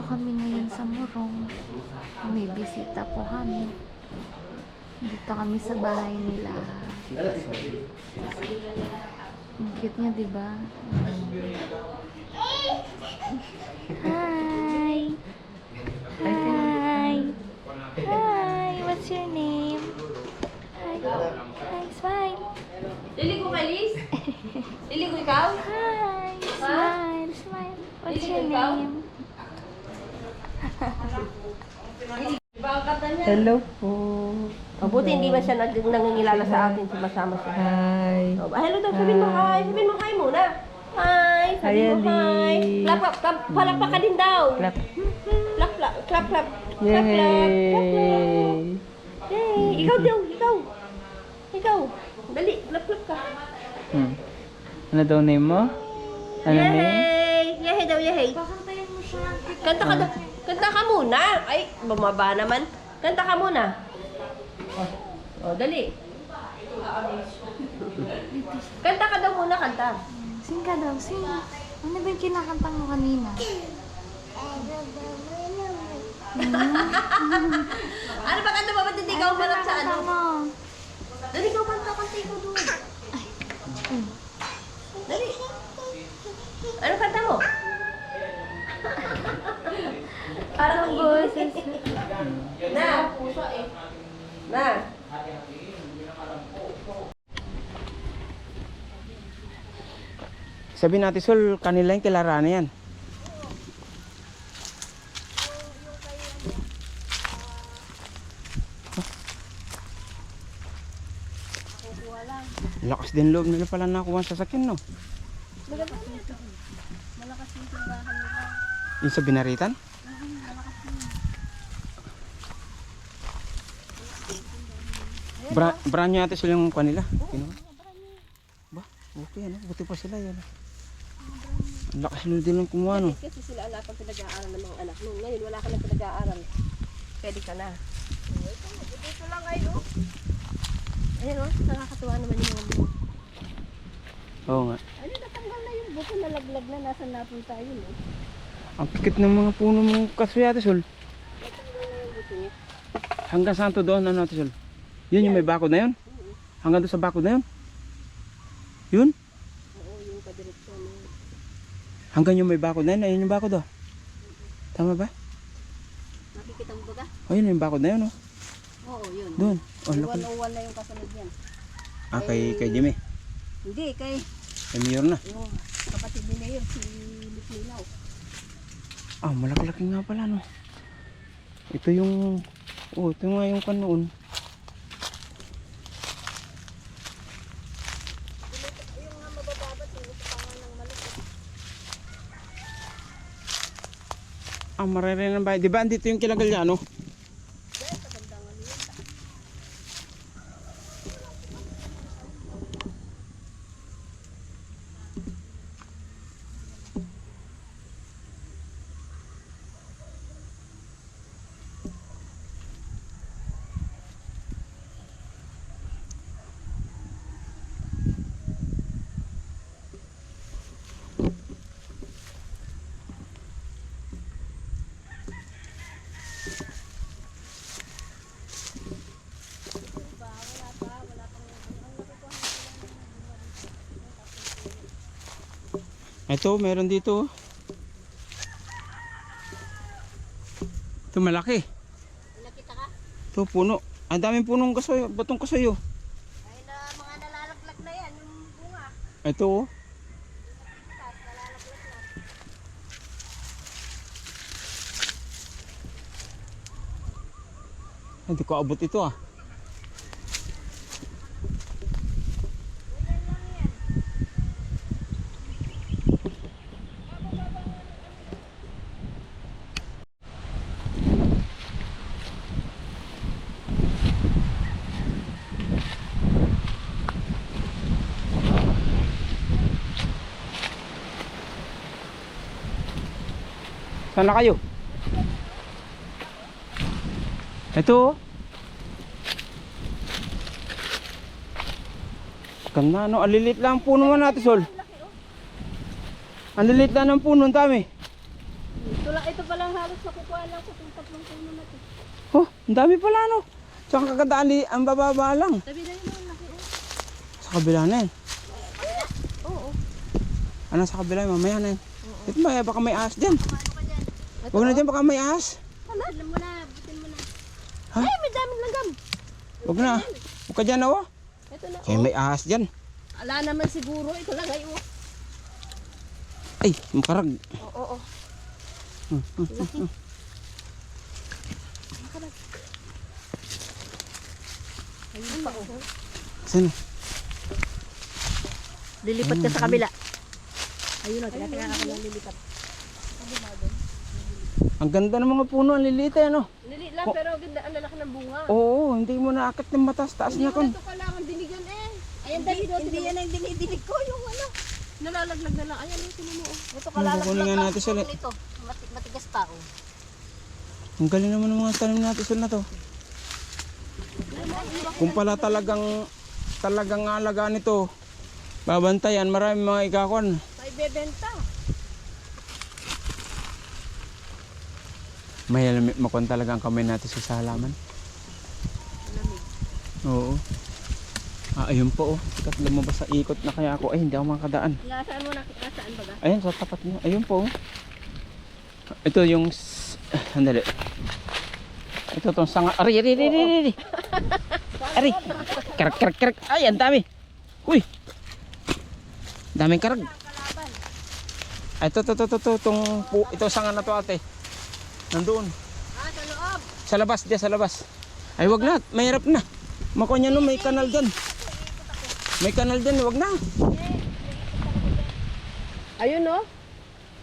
kami ngayon sa Morong. May bisita po kami. Dito kami sa bahay nila. Ang cute niya, diba? Hi! Hi! Hi! What's your name? Hi! Hi! Smile! Liligo ka, Liz? Liligo ikaw? Hi! Smile! Smile! What's your name? Hello po. Mabuti hindi man siya nangingilala sa atin, sumasama siya. Hi. Oh, hello daw, sabihin mo hi. Sabihin mo hi muna. Hi, sabihin mo hi. Clap, clap, clap. Palakpak ka din daw. Clap. Clap, clap, clap, clap. Clap, clap, clap, clap. Yay! Yay! Ikaw daw, ikaw. Ikaw. Dali, clap, clap ka. Ano daw name mo? Ano name? Yay! Yay daw, yay. Pakantayin mo siya. Kanta ka daw. Kanta ka muna. Ay, bumaba naman. Kanta ka muna. Oh, dali. Kanta ka daw muna, kanta. Sing ka daw, sing. Ano ba yung kinakanta mo kanina? Ano ba kanta ba? Ba't hindi ka umarap sa ano? mo? Dali, ikaw kanta, kanta ikaw doon. Dali. Ano kanta mo? Parang boses. Na. Na. Sabi natin, Sol, kanila yung kilarana yan. Lakas din loob nila pala nakuha sa sasakyan, no? Malakas yung simbahan nila. Yung sa binaritan? Brand nyo natin sila yung kanila. Ba, okay ano, buti pa sila yan. Ang lakas nila din lang kumuha, no? Kasi sila anak ang pinag-aaral ng mga anak mo. Ngayon wala ka nang pinag-aaral. Pwede ka na. Ito lang kayo. Ayan o, nakakatuwa naman yung mga buko. Oo nga. Ano, natanggal na yung buko, nalaglag na, nasa napunta yun eh. Ang pikit ng mga puno mong kasoy, Ate Sol. Natanggal na yung buko niya. Hanggang saan to doon, ano, Ate Sol? Yun yung may bakod na yun? Hanggang doon sa bakod na yun? Yun? Oo, yung kadireksyon na yun. Hanggang yung may bakod na yun, ayun yung bakod oh. Tama ba? Nakikita mo ba ka? Oh, yun yung bakod na yun oh. Oo, yun. Doon. Oh, May laki. 101 na yung kasunod yan. Ah, kay Jimmy. Hindi, kay Kay Mayor na. yung kapatid ni Mayor, si Lislaw. Ah, malaki-laki nga pala no. Ito yung, oh, ito nga yung kan noon. Ah, maririnig ng bahay. Di ba andito yung kilagal niya, ano? Ito, meron dito. Ito malaki. Nakita ka? Ito puno. Ang daming punong kasoy, batong kasoy oh. Ay na mga nalalaglag na yan, yung bunga. Ito oh. Nalalaglag na. Hindi ko abot ito ah. Saan na kayo? Ito oh. Ganda no, alilit lang ang puno mo natin, Sol. Ang lilit lang ng puno, ang dami. Ito lang, ito palang halos nakukuha lang sa itong tatlong puno na ito. Oh, ang dami pala no. Tsaka kagandaan ang bababa lang. Sabi na yun ang laki. Sa kabila na yan. Oo. Ano sa kabila mamaya na yan. Ito ba, baka may ahas dyan. Huwag na dyan, baka may ahas. Alam mo na, butin mo na. Ha? Ay, may daming langgam. Huwag na. Huwag ka dyan oh. Ito na. Kaya may ahas dyan. Ala naman siguro. Ito lang ay oh. Ay, makarag. Oo. Laki. Ayun pa oh. Saan? Lilipat ka sa kabila. Ayun o, tinatinga ka lang lilipat. Ang ganda ng mga puno, ang liliit eh, no? Lili lang pero ganda, ang lalaki ng bunga. Oo, hindi mo naakit ng matas, taas Hindi na mo kon. na ito kailangan dinigan eh. Ayan dali doon. Hindi yan ang dinidinig ko yung ano. Nalalaglag na lang. Ayan yung sinumo oh. Ito Kukunin nga natin sila. Ito, matigas pa oh. Ang galing naman ng mga tanim natin sila na to. Kung pala talagang alagaan nito, babantayan, marami mga ikakon. May bebenta. May makon talaga ang kamay natin sa halaman. Lamig. Oo. Ayun po oh. Kat lumabas sa ikot na kaya ako. Ay, hindi ako makadaan. Nasaan mo na? Nasaan ba ga? Ayun, sa tapat niya. Ayun po oh. Ito yung... Andali. Ito tong sanga. Ari. Ari. Karak. Ay, ang dami. Uy. Daming karag. Ay, ito sanga na to ate. Nandoon. Ah, sa loob. Sa labas, diyan sa labas. Ay, wag na. Mahirap na. Makunya no, may kanal dyan. May kanal dyan, wag na. Ayun oh.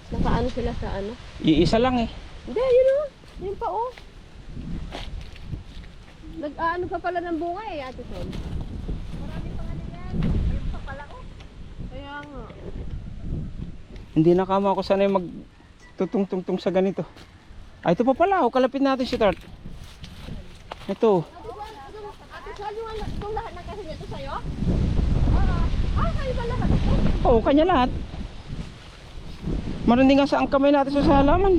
Nakaano sila sa ano? Iisa lang eh. Hindi, ayun oh. Yun pa oh. Nag-aano pa pala ng bunga eh, Ate Sol. Marami pa nga yan. Ayun pa pala oh. Kaya nga. Hindi nakama ako sanay magtutong-tungtong sa ganito. Ay, ito pa pala. O, kalapit natin si Tart. Ito. Ate Sol, yung lahat ng kasi nito sa'yo? Oo. Ah, kayo ba lahat? Oo, kanya lahat. Marandi nga sa ang kamay natin sa halaman.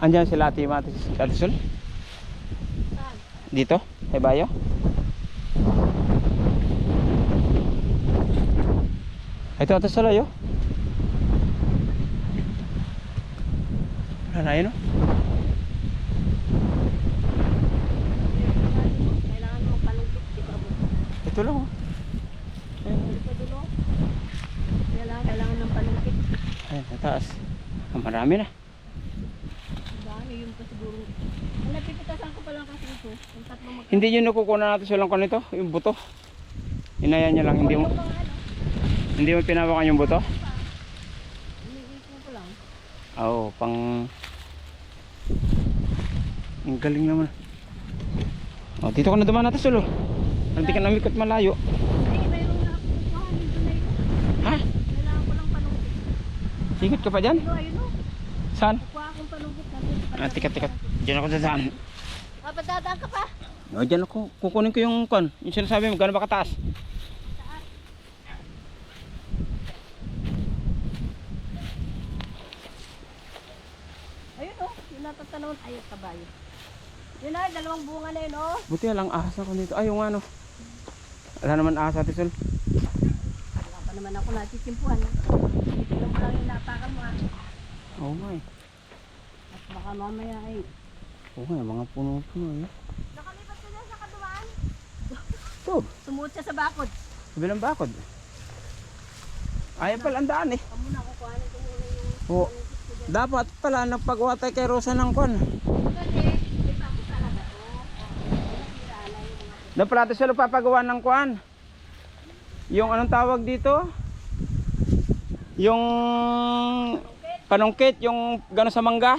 Andiyan sila Ate Mati Sol? Dito? Ay bayo? Ito Ate Sol ayo? Wala na yun oh? Kailangan mo palungkit, di ba? Ito lang oh. Ito dulo. Kailangan ng palungkit. Ayun, sa taas. Marami na. Dami yun pa siguro. Ang napipitasan ko pa lang kasi ito. Yung tatlong Hindi yun nakukuha natin silang ko nito, yung buto. Inaya niya lang, hindi mo pinawakan yung buto? iniisip ko lang. Oo, pang... Ang galing naman. O, dito ka na dumaan natin sulo. Hindi ka namikot malayo. Eh, mayroon na ako kukuhanin doon na ito. Ha? Kailangan ko lang palungkit. Sikot ka pa dyan? Ayun o. Saan? Kuha akong palungkit natin. Tikat. Diyan ako dadaan. Dadaan ka pa? O, dyan ako. Kukunin ko yung kon. Yung sinasabi mo, gano'n ba kataas? Ayun o. Yung natatanong. Ayun, kabayo. Yun na, dalawang bunga na yun o. Buti lang ahas ako nito. Ay, yung ano. Wala naman ahas Ate Sol. Wala pa naman ako natitimpuhan. Dito lang mo lang yung napakan mo. Oo nga eh. At baka mamaya ay. Oo nga, mga puno-puno eh. Nakalipat ka na sa kadumaan. Ito, Sumuot siya sa bakod. kabilang bakod. Ayaw pala ang daan eh. Kamu na kukuhanin ko muna yung Oo. Dapat pala nagpagwatay kay Rosa ng kon. kasi. Di pa ako talaga to. Dapat pala ito sila papagawa ng kuan. Yung anong tawag dito? Yung panungkit, yung gano'n sa mangga.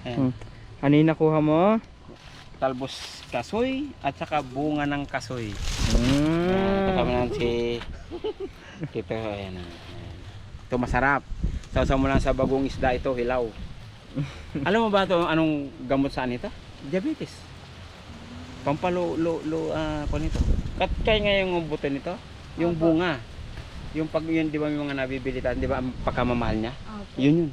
Ayan. Kanina kuha mo? talbos kasoy at saka bunga ng kasoy. Kasama natin si Tito. Ayan. Ito masarap. Sausaw mo lang sa bagong isda ito, hilaw. Alam mo ba ito anong gamot saan ito? Diabetes. Kung ito. Kaya nga yung buto nito, yung bunga. Yung pag yun, di ba may mga nabibili tayo, di ba ang pagkamamahal niya? Opo. Yun.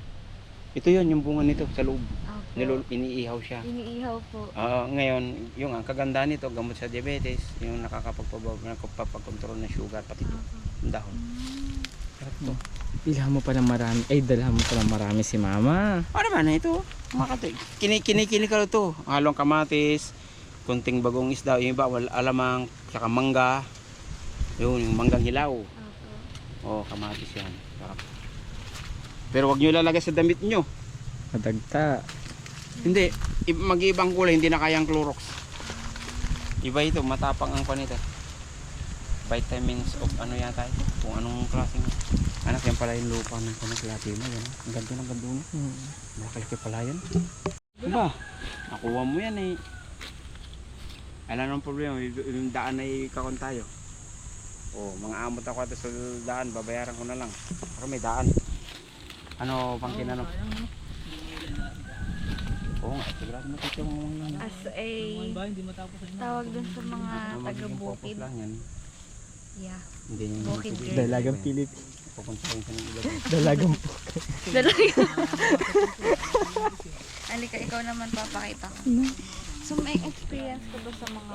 Ito yun, yung bunga nito sa loob. Opo. Iniihaw siya. Iniihaw po. Ngayon, yung ang kaganda nito, gamot sa diabetes, yung nakakapagpapakontrol ng sugar, pati ito, yung dahon. Sarap to. Bilhan mo pala marami. Ay, dalhan mo pala marami si mama. Ano naman na ito? Kini ka ito. Halong kamatis, kunting bagong isda, yung iba, alamang, saka mangga. Yun, yung manggang hilaw. Opo. Kamatis yan. Sarap. Pero wag nyo ilalagay sa damit nyo. Madagta. Hindi, mag-iibang kulay, hindi na kayang Clorox. Iba ito, matapang ang panito. Vitamins of ano yata ito, kung anong klaseng. Anak, yan pala yung lupa ng panaklati mo. Yan. Ang ganda ng ganda mo. Malaki pala yan. Diba? Nakuha mo yan eh. Alam nang problema, yung daan ay kakon tayo. Mga amot ako ato sa daan, babayaran ko na lang. Pero may daan. Ano, pang kinano? Oo nga, sigurado matito mo mga As a tawag dun sa mga taga-bukid. lang yan. Yeah. Hindi nyo Bukid girl. Dalagang Pilip. pupuntahin ka ng iba. Dalagang Halika, ikaw naman papakita ko. So may experience ko ba sa mga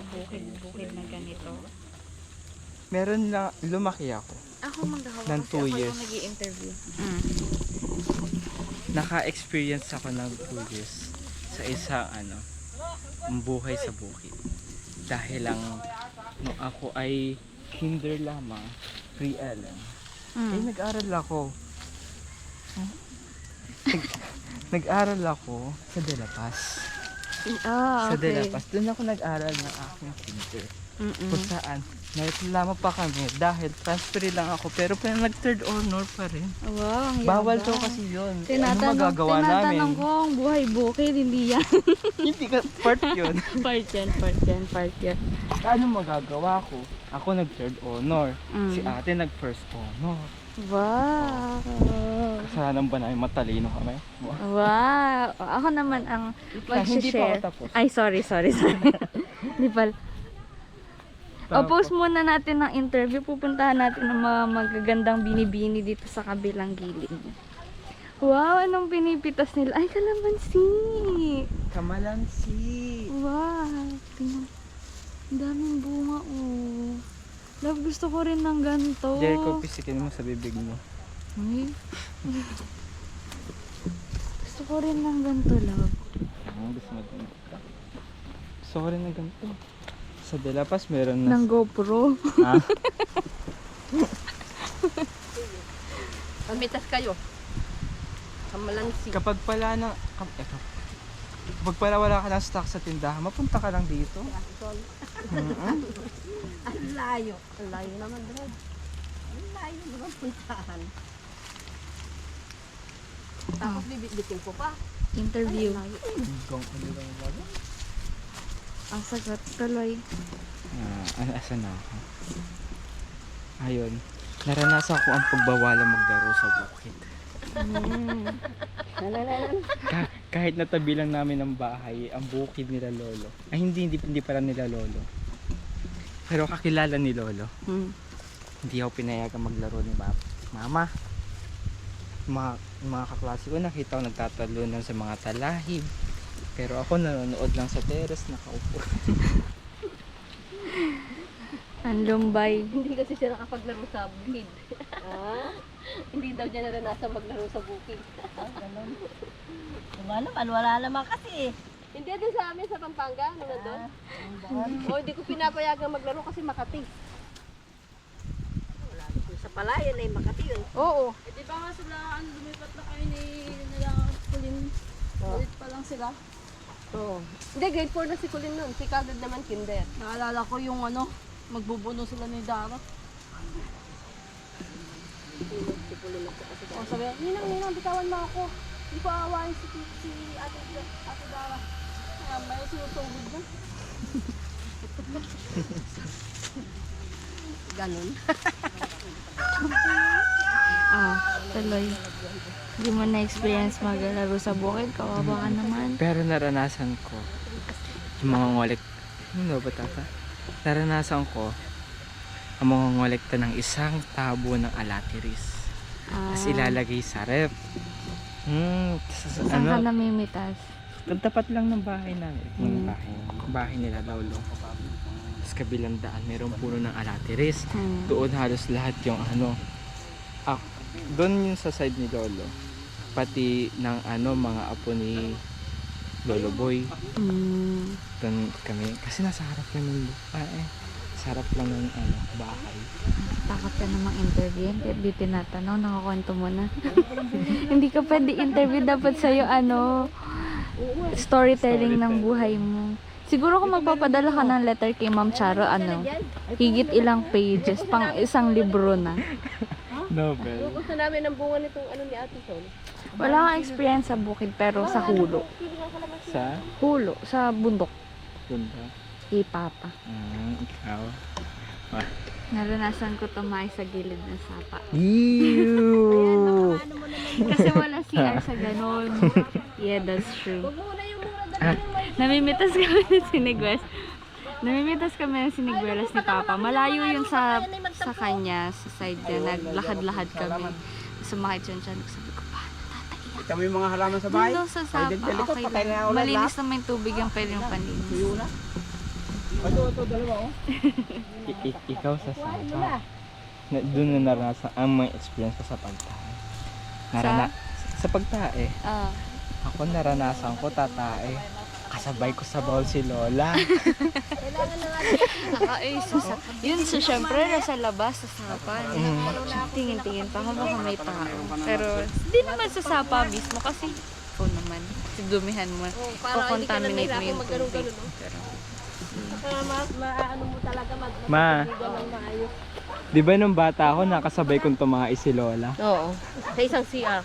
bukid na ganito? Meron na, lumaki ako. Ako maghahawak Ng kasi 2 ako years. yung nag-i-interview. Naka-experience ako ng 2 years sa isang buhay sa bukid. Dahil lang nung ako ay kinder lamang, pre-LM. Eh nag-aral ako. Nag-aral ako sa De La Paz. Ah, Sa okay. De La Paz. Doon ako nag-aral ng aking kinder. Kung saan, naitlama pa kami dahil transfer lang ako pero nag-third honor pa rin. Wow, ang Bawal yabang. to kasi yun. Ano Tinatanong magagawa tinatanong namin? ko ang buhay bukid, hindi yan. Hindi ka part yun. part yan. Ano magagawa ko? Ako nag-third honor. Mm. Si ate nag-first honor. Wow. Kasalanan ba namin matalino kami? Wow. Ako naman ang Hindi pa ako mag-share. tapos. Ay, sorry. Di pala. O, post muna natin ng interview. Pupuntahan natin ng mga magagandang binibini dito sa kabilang gilid. Wow, anong pinipitas nila? Ay, kalamansi. Kamalansi. Wow. Tingnan. Ang daming bunga, oh. Love, gusto ko rin ng ganito. Jericho, pisikin mo sa bibig mo. Ay. Gusto ko rin ng ganito, love. Gusto ko rin ng ganito. Sa De La Paz meron na. Ng GoPro. Ha? Mamitas kayo. Kamalansi. Kapag pala wala ka ng stock sa tindahan, mapunta ka lang dito. Ang layo. Ang layo naman doon. Ang layo naman puntahan. Tapos bibitin ko pa. Interview. Hanggang Ang sagot tuloy. asan na ako? Ayun. Naranasan ko ang pagbawalang maglaro sa bukid. Kahit natabi lang namin ng bahay, ang bukid nila lolo. Ay hindi pala nila lolo. Pero kakilala ni lolo. Hindi ako pinayagan maglaro ni mama. Mga kaklase ko nakita ko nagtatalunan sa mga talahib. Pero ako nanonood lang sa terrace, nakaupo. Ang lumbay. Hindi kasi siya nakapaglaro sa bukid. Hindi daw niya naranasan maglaro sa bukid. Ganun. Kung ano, wala naman kasi. Hindi din sa amin sa Pampanga, nung nandun. Hindi ko pinapayagan maglaro kasi Makati. Wala dito sa palayan ay Makati yun. Oo. Di ba nga sila, lumipat na kayo nila Kulin. Ulit pa lang sila. Oo. Hindi, grade 4 na si Colin nun. Si Kagad naman kinder. Naalala ko yung magbubuno sila ni Dara. Si Colin na kasi. O sabi, Ninang, bitawan mo ako. Hindi ko aawain si Ate Dara. Kaya may sinusugod na. Ganun. Tuloy. Hindi mo na-experience maglalaro sa bukid, kawawa ka naman. Pero naranasan ko yung mga ngolek. Ano ba tata? Naranasan ko ang mga ngolekta ng isang tabo ng alatiris. Tapos ilalagay sa ref. Saan ka namimitas? Tapat lang ng bahay namin. Bahay nila lolo. Tapos kabilang daan, mayroong puno ng alatiris. Doon halos lahat yung doon yung sa side ni lolo. Pati ng mga apo ni Lolo Boy. Doon kami. Kasi nasa harap lang ng sa harap lang ng bahay. Takot ka namang interview. Hindi tinatanong, nakakwento mo na. Hindi ka pwede interview. Dapat sa'yo, storytelling ng buhay mo. Siguro kung magpapadala ka ng letter kay Ma'am Charo, higit ilang pages, pang isang libro na. Novel. Gusto namin ang bunga nitong ni Ate Sol. Wala kang experience sa bukid, pero sa hulo. Sa? Hulo, sa bundok. Doon ba? Kay Papa. Ikaw. Naranasan ko tumayo sa gilid ng sapa. Ew! Kasi wala CR sa ganon. Yeah, that's true. Namimitas kami ng sinigwes. Namimitas kami ng sinigwelas ni Papa. Malayo yun sa kanya, sa side niya. Naglakad-lakad kami. Sumakit yun siya. Sabi ko, paano tataiyak? Kami yung mga halaman sa bahay. Doon sa sapa, okay lang. Malinis naman yung tubig yung pwede yung paninis. Ito, dalawa Ikaw sa sapa. Doon na naranasan ang mga experience ko sa pagtae. Sa pagtae. Ako naranasan ko tatae. Kasabay ko sa bawal si Lola. Yun, so syempre, nasa labas, sa sapa. Tingin-tingin pa baka may tao. Pero, hindi naman sa sapa mismo kasi, naman, dumihan mo, kukontaminate mo yung tubig. Pero, Maano mo talaga Ma, maayos. di ba nung bata ako nakasabay kong tumae si Lola? Oo. Sa isang CR.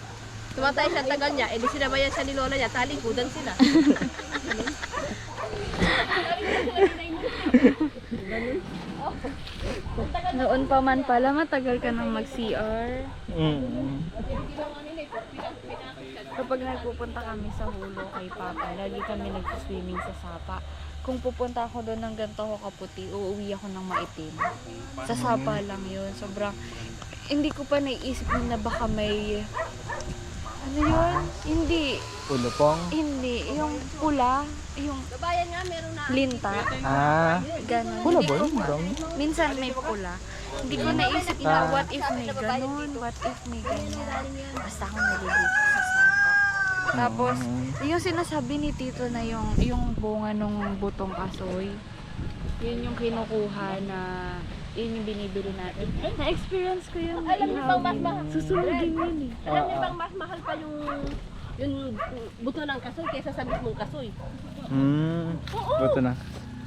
Tumatay sa tagal niya, edi sinabayan siya ni Lola niya, talikudan sila. noon pa man pala, matagal ka nang mag-CR. Kapag nagpupunta kami sa hulo kay Papa, lagi kami nag-swimming sa sapa. Kung pupunta ako doon ng ganito ko kaputi, uuwi ako ng maitim. Sa sapa lang yun. Sobrang, hindi ko pa naiisip na baka may, ano yun? Hindi. Ulupong? Hindi. Yung pula, yung Babayan nga, meron na. linta, ganon. Pula Hindi ba ko- yun? Brown? Minsan may pula. Hindi ko naisip na what if may ganon, what if may ganyan. Basta ako nalilito sa sapa. Tapos, yung sinasabi ni Tito na yung bunga ng butong kasoy, yun yung kinukuha na, yun yung binibili natin. Na-experience ko yung Alam niyo bang mas mahal? susunugin yun eh. Alam niyo bang mas mahal pa yung buto ng kasoy kaysa sa mismong kasoy? Buto na.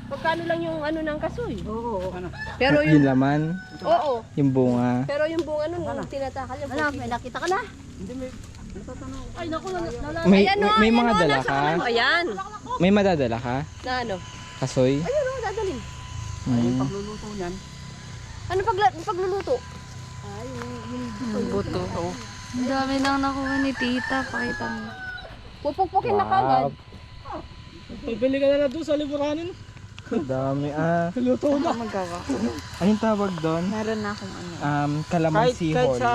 Pagkano lang yung ng kasoy? Oo. Pero Yung yung, laman, oo. yung bunga. Pero yung bunga nun, yung tinatakal yung Wala, may nakita ka na. Ay, naku, May mga dala ka? Ayan. May madadala ka? Na ano? Kasoy? Ayun o, dadalhin. Pagluluto niyan. Ano pagluluto? Yung buto. Ang dami nang nakuha ni Tita, pakita mo. Pupukpukin na kagad. Pabili ka na lang doon sa liburanin. Dami Luto na. Magawa. Anong tawag doon? Meron na akong ano. Calamansi Kahit hall. sa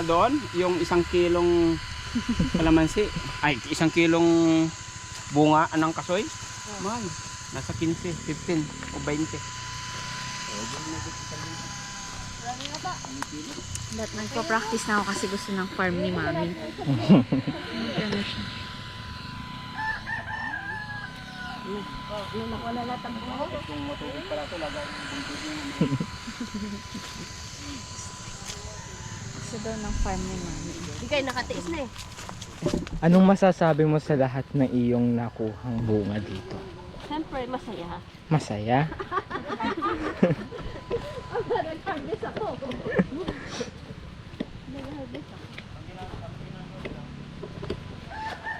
doon, yung 1 kilong kalamansi, ay 1 kilong bunga ng kasoy, mahal. Nasa 15, 15 o 20. But nagpa-practice na ako kasi gusto ng farm ni Mami. Ano siya? Gusto daw ng farm ni Mami. Hindi kayo nakatiis na eh. Anong masasabi mo sa lahat ng iyong nakuhang bunga dito? Siyempre, masaya. Masaya? Nag-harvest ako.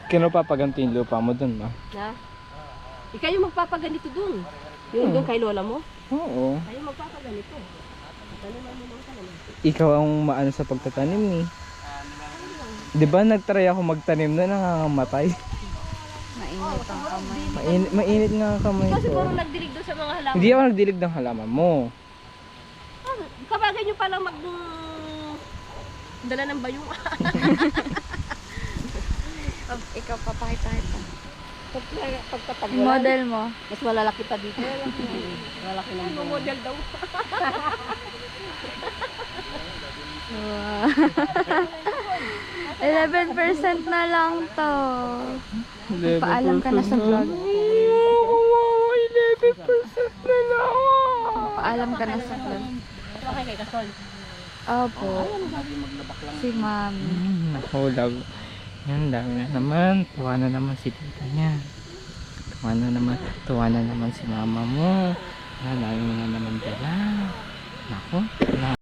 Kano papaganti yung lupa mo dun, ma? Na? Ikaw yung magpapaganito dun. Yung doon kay lola mo. Oo. Kayo magpapaganito. Taniman mo lang ka naman. Ikaw ang maano sa pagtatanim ni. Di ba nagtry ako magtanim na nangangamatay? Mainit ang kamay. Mainit nga ang kamay Ikaw ko. siguro nagdilig doon sa mga halaman. Hindi ako nagdilig ng halaman mo. Kabagay nyo palang dala ng bayong. Ikaw, papakita kita. Pagkatagulan. Model mo. Mas malalaki pa dito. Malalaki lang. Ano model daw? Wow. 11% na lang to. Paalam ka na sa vlog. 11% na lang. Paalam ka na sa vlog. Okay kay Kasol. Opo. Si Mami. Naku, love. Yan, dami na naman. Tuwa na naman si tita niya. Tuwa na naman si mama mo. Yan, dami mo na naman dala. Naku,